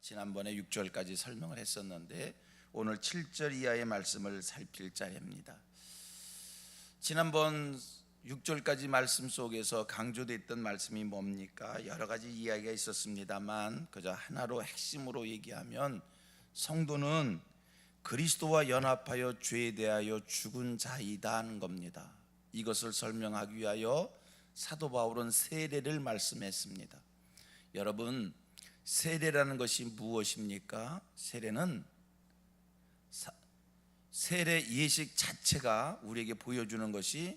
지난번에 6절까지 설명을 했었는데 오늘 7절 이하의 말씀을 살필 자리입니다. 지난번 6절까지 말씀 속에서 강조됐던 말씀이 뭡니까? 여러 가지 이야기가 있었습니다만 그저 하나로 핵심으로 얘기하면 성도는 그리스도와 연합하여 죄에 대하여 죽은 자이다 하는 겁니다. 이것을 설명하기 위하여 사도 바울은 세례를 말씀했습니다. 여러분, 세례라는 것이 무엇입니까? 세례는 세례 예식 자체가 우리에게 보여주는 것이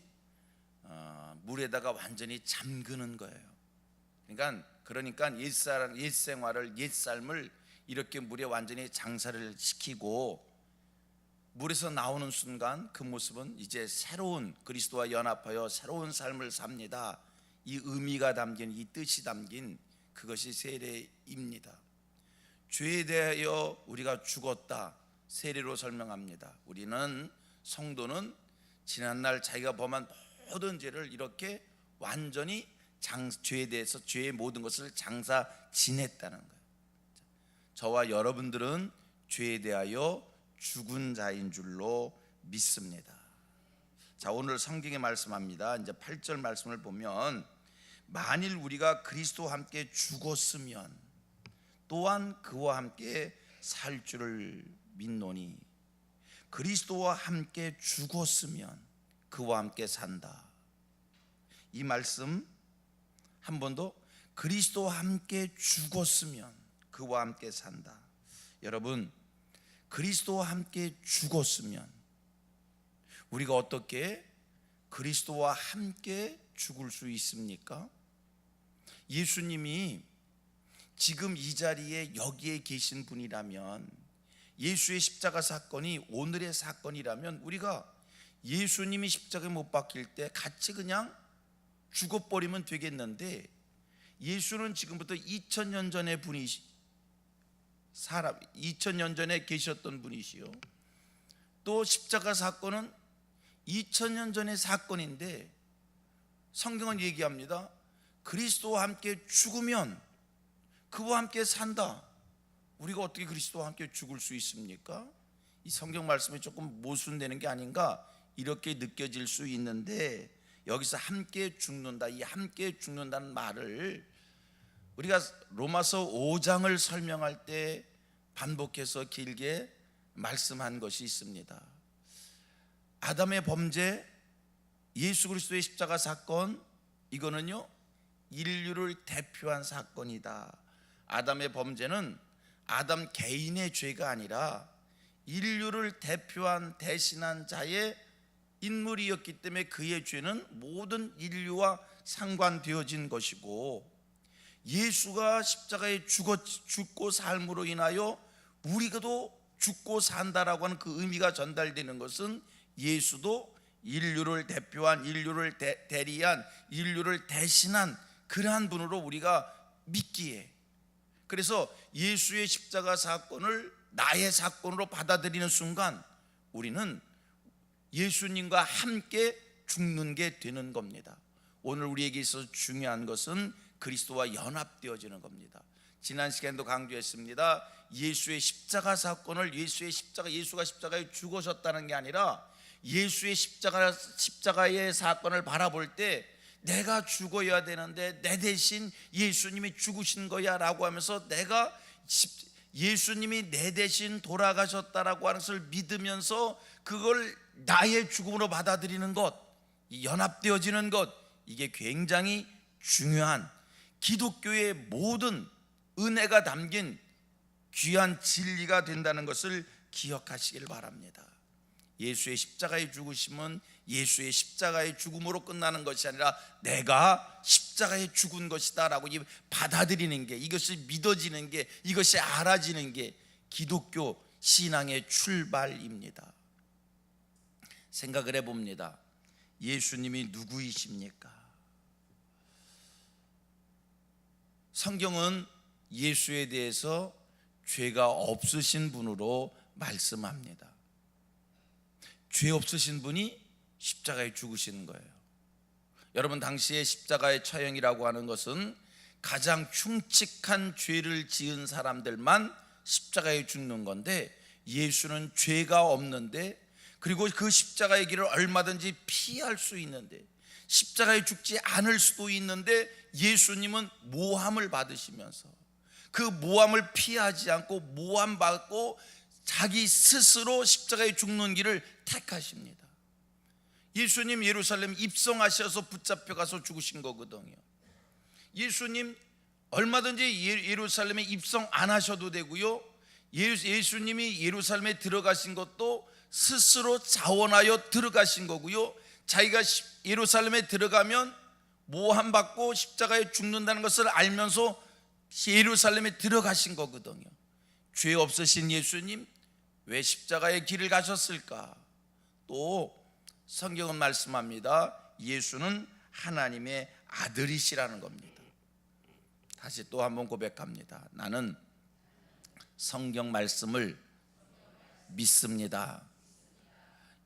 물에다가 완전히 잠그는 거예요. 그러니까 옛 생활을, 옛 삶을 이렇게 물에 완전히 장사를 시키고 물에서 나오는 순간 그 모습은 이제 새로운 그리스도와 연합하여 새로운 삶을 삽니다. 이 의미가 담긴, 이 뜻이 담긴 그것이 세례입니다. 죄에 대하여 우리가 죽었다, 세례로 설명합니다. 우리는, 성도는 지난날 자기가 범한 모든 죄를 이렇게 완전히 죄에 대해서, 죄의 모든 것을 장사 지냈다는 거예요. 저와 여러분들은 죄에 대하여 죽은 자인 줄로 믿습니다. 자, 오늘 성경에 말씀합니다. 이제 8절 말씀을 보면, 만일 우리가 그리스도와 함께 죽었으면 또한 그와 함께 살 줄을 믿노니, 그리스도와 함께 죽었으면 그와 함께 산다. 이 말씀 한 번 더, 그리스도와 함께 죽었으면 그와 함께 산다. 여러분, 그리스도와 함께 죽었으면 우리가 어떻게 그리스도와 함께 죽을 수 있습니까? 예수님이 지금 이 자리에 여기에 계신 분이라면, 예수의 십자가 사건이 오늘의 사건이라면 우리가 예수님이 십자가에 못 박힐 때 같이 그냥 죽어버리면 되겠는데, 예수는 지금부터 2000년 전의 분이시, 2000년 전에 계셨던 분이시요, 또 십자가 사건은 2000년 전의 사건인데 성경은 얘기합니다. 그리스도와 함께 죽으면 그와 함께 산다. 우리가 어떻게 그리스도와 함께 죽을 수 있습니까? 이 성경 말씀이 조금 모순되는 게 아닌가 이렇게 느껴질 수 있는데, 여기서 함께 죽는다, 이 함께 죽는다는 말을 우리가 로마서 5장을 설명할 때 반복해서 길게 말씀한 것이 있습니다. 아담의 범죄, 예수 그리스도의 십자가 사건, 이거는요 인류를 대표한 사건이다. 아담의 범죄는 아담 개인의 죄가 아니라 인류를 대표한, 대신한 자의 인물이었기 때문에 그의 죄는 모든 인류와 상관되어진 것이고, 예수가 십자가에 죽고 삶으로 인하여 우리가도 죽고 산다라고 하는 그 의미가 전달되는 것은, 예수도 인류를 대표한, 인류를 대리한, 인류를 대신한 그러한 분으로 우리가 믿기에, 그래서 예수의 십자가 사건을 나의 사건으로 받아들이는 순간 우리는 예수님과 함께 죽는 게 되는 겁니다. 오늘 우리에게 있어서 중요한 것은 그리스도와 연합되어지는 겁니다. 지난 시간에도 강조했습니다. 예수의 십자가 사건을, 예수가 십자가에 죽으셨다는 게 아니라 예수의 십자가의 사건을 바라볼 때 내가 죽어야 되는데 내 대신 예수님이 죽으신 거야 라고 하면서, 내가 예수님이 내 대신 돌아가셨다라고 하는 것을 믿으면서 그걸 나의 죽음으로 받아들이는 것, 이 연합되어지는 것, 이게 굉장히 중요한 기독교의 모든 은혜가 담긴 귀한 진리가 된다는 것을 기억하시길 바랍니다. 예수의 십자가의 죽으심은 예수의 십자가의 죽음으로 끝나는 것이 아니라 내가 십자가에 죽은 것이다 라고 받아들이는 게, 이것이 믿어지는 게, 이것이 알아지는 게 기독교 신앙의 출발입니다. 생각을 해봅니다. 예수님이 누구이십니까? 성경은 예수에 대해서 죄가 없으신 분으로 말씀합니다. 죄 없으신 분이 십자가에 죽으신 거예요. 여러분, 당시에 십자가의 처형이라고 하는 것은 가장 흉측한 죄를 지은 사람들만 십자가에 죽는 건데, 예수는 죄가 없는데, 그리고 그 십자가의 길을 얼마든지 피할 수 있는데, 십자가에 죽지 않을 수도 있는데, 예수님은 모함을 받으시면서 그 모함을 피하지 않고 모함받고 자기 스스로 십자가에 죽는 길을 택하십니다. 예수님 예루살렘 입성하셔서 붙잡혀 가서 죽으신 거거든요. 예수님 얼마든지 예루살렘에 입성 안 하셔도 되고요, 예수님이 예루살렘에 들어가신 것도 스스로 자원하여 들어가신 거고요, 자기가 예루살렘에 들어가면 모함받고 십자가에 죽는다는 것을 알면서 예루살렘에 들어가신 거거든요. 죄 없으신 예수님 왜 십자가의 길을 가셨을까? 또 성경은 말씀합니다. 예수는 하나님의 아들이시라는 겁니다. 다시 또 한번 고백합니다. 나는 성경 말씀을 믿습니다.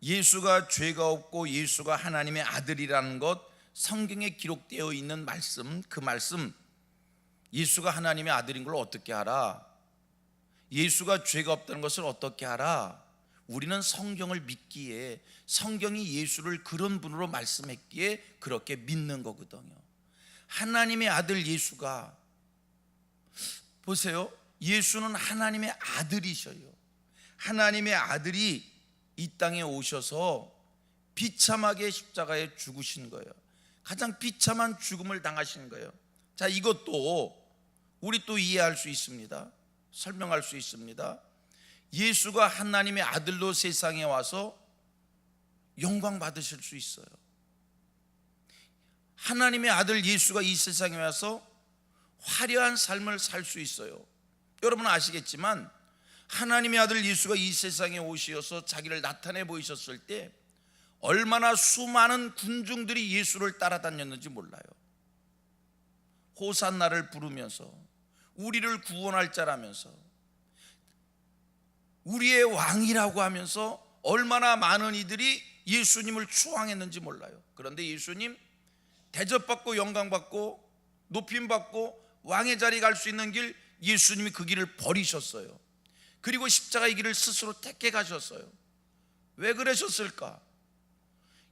예수가 죄가 없고 예수가 하나님의 아들이라는 것, 성경에 기록되어 있는 말씀, 그 말씀, 예수가 하나님의 아들인 걸 어떻게 알아? 예수가 죄가 없다는 것을 어떻게 알아? 우리는 성경을 믿기에, 성경이 예수를 그런 분으로 말씀했기에 그렇게 믿는 거거든요. 하나님의 아들 예수가, 보세요, 예수는 하나님의 아들이셔요. 하나님의 아들이 이 땅에 오셔서 비참하게 십자가에 죽으신 거예요. 가장 비참한 죽음을 당하신 거예요. 자, 이것도 우리 또 이해할 수 있습니다. 설명할 수 있습니다. 예수가 하나님의 아들로 세상에 와서 영광 받으실 수 있어요. 하나님의 아들 예수가 이 세상에 와서 화려한 삶을 살 수 있어요. 여러분은 아시겠지만 하나님의 아들 예수가 이 세상에 오셔서 자기를 나타내 보이셨을 때 얼마나 수많은 군중들이 예수를 따라다녔는지 몰라요. 호산나를 부르면서, 우리를 구원할 자라면서, 우리의 왕이라고 하면서 얼마나 많은 이들이 예수님을 추앙했는지 몰라요. 그런데 예수님 대접받고 영광받고 높임받고 왕의 자리에 갈 수 있는 길, 예수님이 그 길을 버리셨어요. 그리고 십자가의 길을 스스로 택해 가셨어요. 왜 그러셨을까?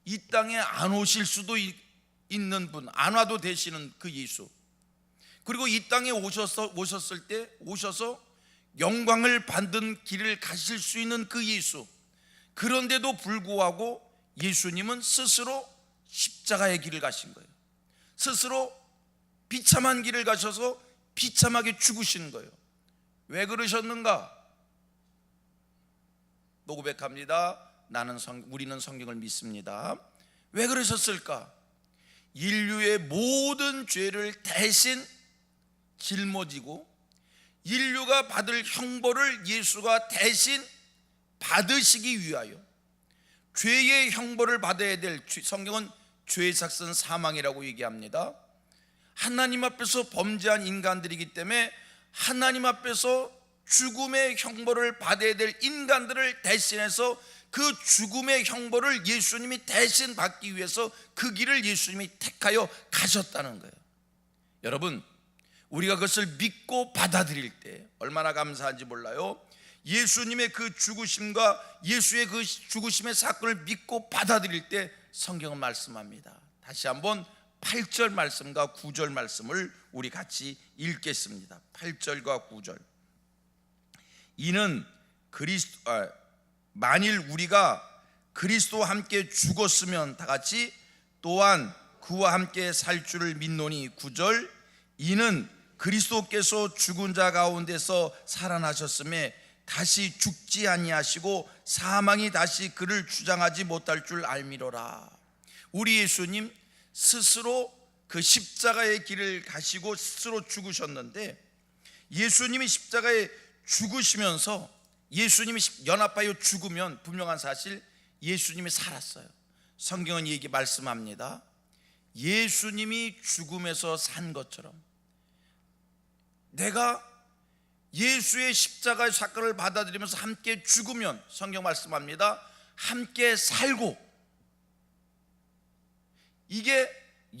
이 땅에 안 오실 수도 있는 분, 안 와도 되시는 그 예수, 그리고 이 땅에 오셨을 때 오셔서 영광을 받는 길을 가실 수 있는 그 예수, 그런데도 불구하고 예수님은 스스로 십자가의 길을 가신 거예요. 스스로 비참한 길을 가셔서 비참하게 죽으신 거예요. 왜 그러셨는가? 또 고백합니다. 우리는 성경을 믿습니다. 왜 그러셨을까? 인류의 모든 죄를 대신 짊어지고 인류가 받을 형벌을 예수가 대신 받으시기 위하여, 죄의 형벌을 받아야 될, 성경은 죄의 삭은 사망이라고 얘기합니다. 하나님 앞에서 범죄한 인간들이기 때문에 하나님 앞에서 죽음의 형벌을 받아야 될 인간들을 대신해서 그 죽음의 형벌을 예수님이 대신 받기 위해서 그 길을 예수님이 택하여 가셨다는 거예요. 여러분, 우리가 그것을 믿고 받아들일 때 얼마나 감사한지 몰라요. 예수님의 그 죽으심과 예수의 그 죽으심의 사건을 믿고 받아들일 때 성경은 말씀합니다. 다시 한번 8절 말씀과 9절 말씀을 우리 같이 읽겠습니다. 8절과 9절. 이는 만일 우리가 그리스도와 함께 죽었으면, 다 같이, 또한 그와 함께 살 줄을 믿노니. 9절. 이는 그리스도께서 죽은 자 가운데서 살아나셨음에 다시 죽지 아니하시고 사망이 다시 그를 주장하지 못할 줄 알미로라. 우리 예수님 스스로 그 십자가의 길을 가시고 스스로 죽으셨는데, 예수님이 십자가에 죽으시면서, 예수님이 연합하여 죽으면 분명한 사실, 예수님이 살았어요. 성경은 얘기 말씀합니다. 예수님이 죽음에서 산 것처럼 내가 예수의 십자가의 사건을 받아들이면서 함께 죽으면, 성경 말씀합니다, 함께 살고, 이게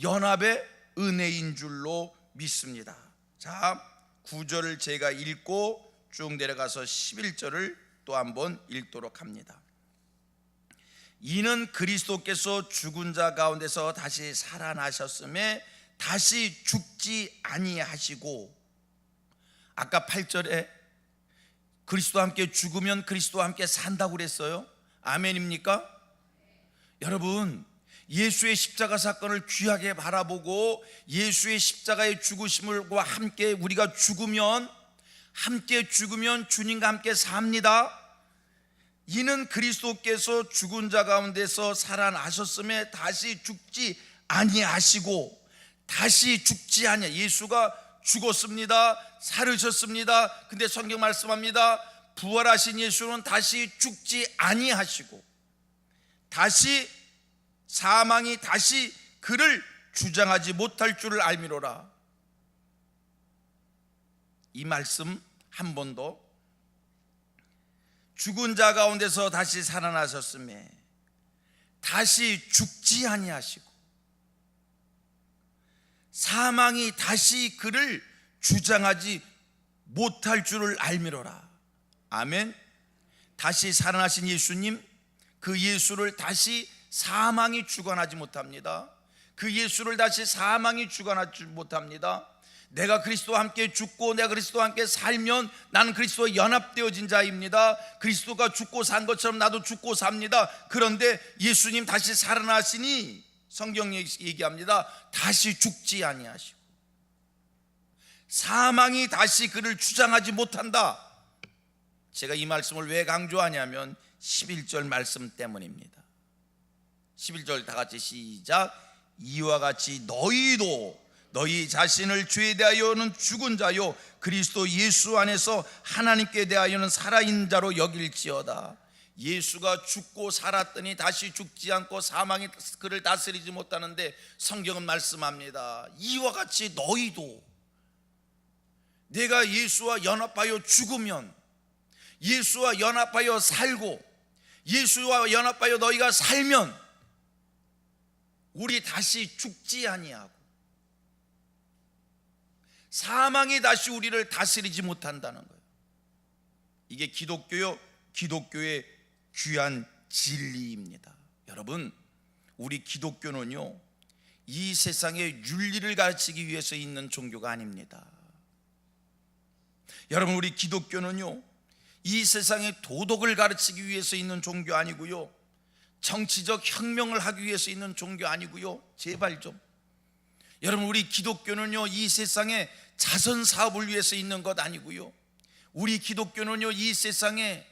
연합의 은혜인 줄로 믿습니다. 자, 9절을 제가 읽고 쭉 내려가서 11절을 또 한번 읽도록 합니다. 이는 그리스도께서 죽은 자 가운데서 다시 살아나셨음에 다시 죽지 아니하시고, 아까 8절에 그리스도와 함께 죽으면 그리스도와 함께 산다고 그랬어요. 아멘입니까? 여러분, 예수의 십자가 사건을 귀하게 바라보고 예수의 십자가의 죽으심과 함께 우리가 죽으면 주님과 함께 삽니다. 이는 그리스도께서 죽은 자 가운데서 살아나셨음에 다시 죽지 아니하시고, 다시 죽지 아니하, 예수가 죽었습니다. 살으셨습니다. 근데 성경 말씀합니다. 부활하신 예수는 다시 죽지 아니하시고, 다시 사망이 다시 그를 주장하지 못할 줄을 알미로라. 이 말씀 한 번 더, 죽은 자 가운데서 다시 살아나셨음에 다시 죽지 아니하시고 사망이 다시 그를 주장하지 못할 줄을 알미로라. 아멘. 다시 살아나신 예수님, 그 예수를 다시 사망이 주관하지 못합니다. 그 예수를 다시 사망이 주관하지 못합니다. 내가 그리스도와 함께 죽고 내가 그리스도와 함께 살면 나는 그리스도와 연합되어진 자입니다. 그리스도가 죽고 산 것처럼 나도 죽고 삽니다. 그런데 예수님 다시 살아나시니 성경 얘기합니다. 다시 죽지 아니하시고 사망이 다시 그를 주장하지 못한다. 제가 이 말씀을 왜 강조하냐면 11절 말씀 때문입니다. 11절 다 같이 시작. 이와 같이 너희도 너희 자신을 죄에 대하여는 죽은 자요 그리스도 예수 안에서 하나님께 대하여는 살아있는 자로 여길지어다. 예수가 죽고 살았더니 다시 죽지 않고 사망이 그를 다스리지 못하는데 성경은 말씀합니다. 이와 같이 너희도, 내가 예수와 연합하여 죽으면, 예수와 연합하여 살고, 예수와 연합하여 너희가 살면 우리 다시 죽지 아니하고 사망이 다시 우리를 다스리지 못한다는 거예요. 이게 기독교의 귀한 진리입니다. 여러분, 우리 기독교는요, 이 세상의 윤리를 가르치기 위해서 있는 종교가 아닙니다. 여러분, 우리 기독교는요, 이 세상의 도덕을 가르치기 위해서 있는 종교 아니고요, 정치적 혁명을 하기 위해서 있는 종교 아니고요. 제발 좀, 여러분, 우리 기독교는요, 이 세상에 자선 사업을 위해서 있는 것 아니고요, 우리 기독교는요, 이 세상에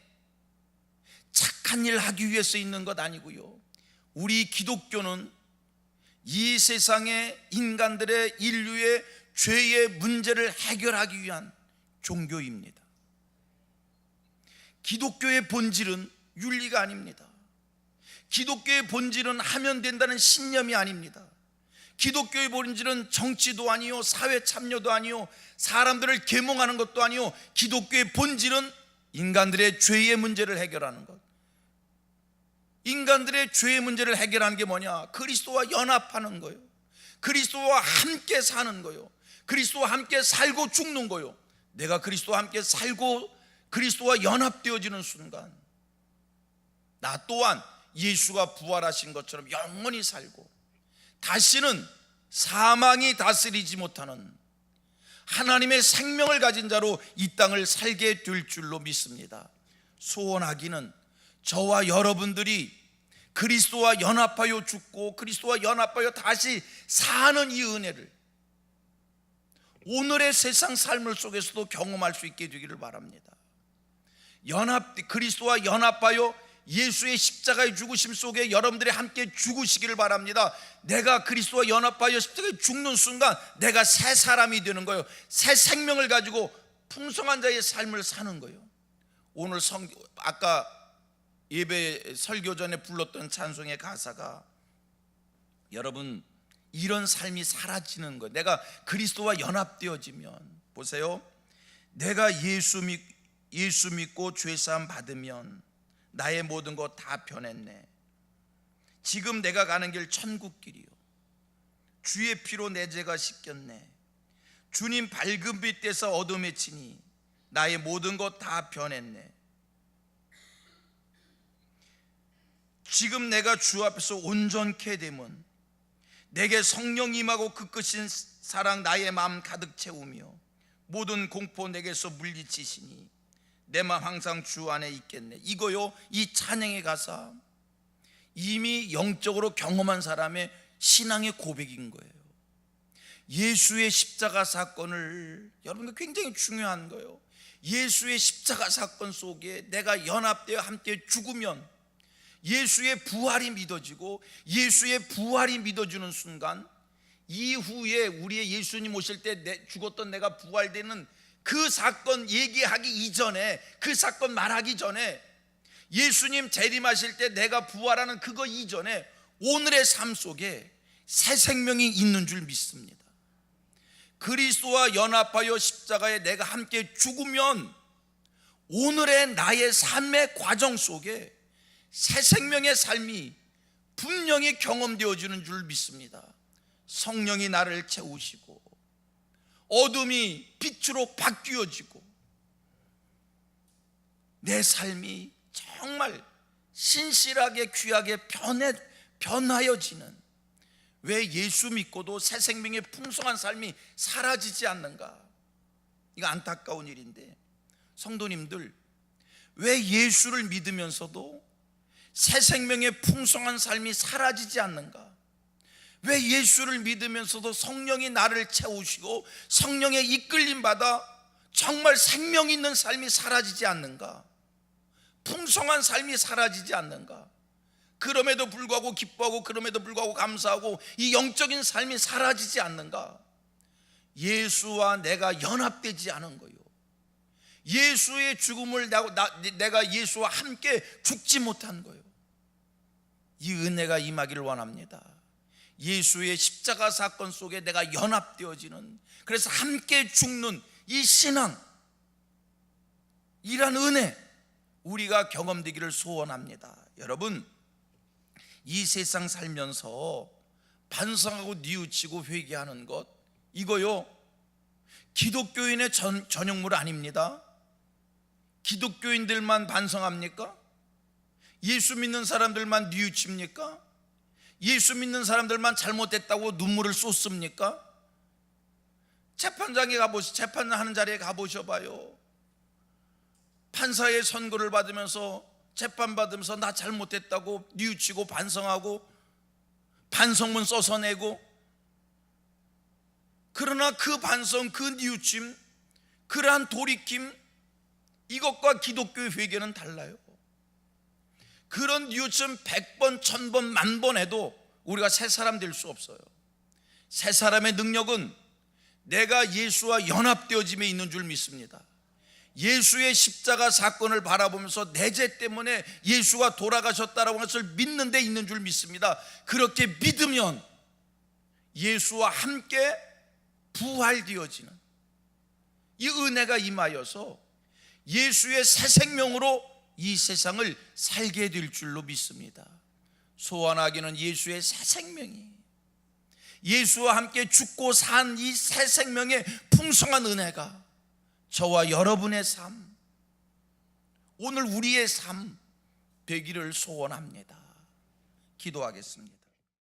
착한 일 하기 위해서 있는 것 아니고요, 우리 기독교는 이 세상의 인간들의 인류의 죄의 문제를 해결하기 위한 종교입니다. 기독교의 본질은 윤리가 아닙니다. 기독교의 본질은 하면 된다는 신념이 아닙니다. 기독교의 본질은 정치도 아니요, 사회 참여도 아니요, 사람들을 계몽하는 것도 아니요, 기독교의 본질은 인간들의 죄의 문제를 해결하는 것. 인간들의 죄의 문제를 해결하는 게 뭐냐? 그리스도와 연합하는 거예요. 그리스도와 함께 사는 거예요. 그리스도와 함께 살고 죽는 거예요. 내가 그리스도와 함께 살고 그리스도와 연합되어지는 순간 나 또한 예수가 부활하신 것처럼 영원히 살고 다시는 사망이 다스리지 못하는 하나님의 생명을 가진 자로 이 땅을 살게 될 줄로 믿습니다. 소원하기는 저와 여러분들이 그리스도와 연합하여 죽고 그리스도와 연합하여 다시 사는 이 은혜를 오늘의 세상 삶을 속에서도 경험할 수 있게 되기를 바랍니다. 그리스도와 연합하여 예수의 십자가의 죽으심 속에 여러분들이 함께 죽으시기를 바랍니다. 내가 그리스도와 연합하여 십자가에 죽는 순간 내가 새 사람이 되는 거예요. 새 생명을 가지고 풍성한 자의 삶을 사는 거예요. 오늘 아까 예배 설교 전에 불렀던 찬송의 가사가 여러분 이런 삶이 사라지는 거예요. 내가 그리스도와 연합되어지면, 보세요, 내가 예수 믿고 죄사함 받으면 나의 모든 것 다 변했네. 지금 내가 가는 길 천국 길이요, 주의 피로 내 죄가 씻겼네. 주님 밝은 빛에서 어둠에 치니 나의 모든 것 다 변했네. 지금 내가 주 앞에서 온전케 되면 내게 성령 임하고 그 끝인 사랑 나의 마음 가득 채우며 모든 공포 내게서 물리치시니 내 마음 항상 주 안에 있겠네. 이거요, 이 찬양의 가사 이미 영적으로 경험한 사람의 신앙의 고백인 거예요. 예수의 십자가 사건을, 여러분 굉장히 중요한 거예요. 예수의 십자가 사건 속에 내가 연합되어 함께 죽으면 예수의 부활이 믿어지고, 예수의 부활이 믿어지는 순간 이후에 우리의 예수님 오실 때 죽었던 내가 부활되는 그 사건 얘기하기 이전에, 그 사건 말하기 전에, 예수님 재림하실 때 내가 부활하는 그거 이전에 오늘의 삶 속에 새 생명이 있는 줄 믿습니다. 그리스도와 연합하여 십자가에 내가 함께 죽으면 오늘의 나의 삶의 과정 속에 새 생명의 삶이 분명히 경험되어지는 줄 믿습니다. 성령이 나를 채우시고 어둠이 빛으로 바뀌어지고 내 삶이 정말 신실하게 귀하게 변하여지는, 왜 예수 믿고도 새 생명의 풍성한 삶이 사라지지 않는가? 이거 안타까운 일인데, 성도님들, 왜 예수를 믿으면서도 새 생명의 풍성한 삶이 사라지지 않는가? 왜 예수를 믿으면서도 성령이 나를 채우시고 성령의 이끌림 받아 정말 생명 있는 삶이 사라지지 않는가? 풍성한 삶이 사라지지 않는가? 그럼에도 불구하고 기뻐하고, 그럼에도 불구하고 감사하고, 이 영적인 삶이 사라지지 않는가? 예수와 내가 연합되지 않은 거예요. 예수의 죽음을 내가 예수와 함께 죽지 못한 거예요. 이 은혜가 임하기를 원합니다. 예수의 십자가 사건 속에 내가 연합되어지는, 그래서 함께 죽는 이 신앙, 이란 은혜 우리가 경험되기를 소원합니다. 여러분, 이 세상 살면서 반성하고 뉘우치고 회개하는 것, 이거요 기독교인의 전용물 아닙니다. 기독교인들만 반성합니까? 예수 믿는 사람들만 뉘우칩니까? 예수 믿는 사람들만 잘못됐다고 눈물을 쏟습니까? 재판장에 재판하는 자리에 가보셔봐요. 판사의 선고를 받으면서, 재판받으면서 나 잘못했다고 뉘우치고 반성하고 반성문 써서 내고, 그러나 그 반성, 그 뉘우침, 그러한 돌이킴, 이것과 기독교의 회개는 달라요. 그런 뉘우침 100번, 1000번, 10,000번 해도 우리가 새 사람 될 수 없어요. 새 사람의 능력은 내가 예수와 연합되어짐에 있는 줄 믿습니다. 예수의 십자가 사건을 바라보면서 내 죄 때문에 예수가 돌아가셨다라는 것을 믿는 데 있는 줄 믿습니다. 그렇게 믿으면 예수와 함께 부활되어지는 이 은혜가 임하여서 예수의 새 생명으로 이 세상을 살게 될 줄로 믿습니다. 소원하기는 예수의 새 생명이, 예수와 함께 죽고 산 이 새 생명의 풍성한 은혜가 저와 여러분의 삶, 오늘 우리의 삶 되기를 소원합니다. 기도하겠습니다.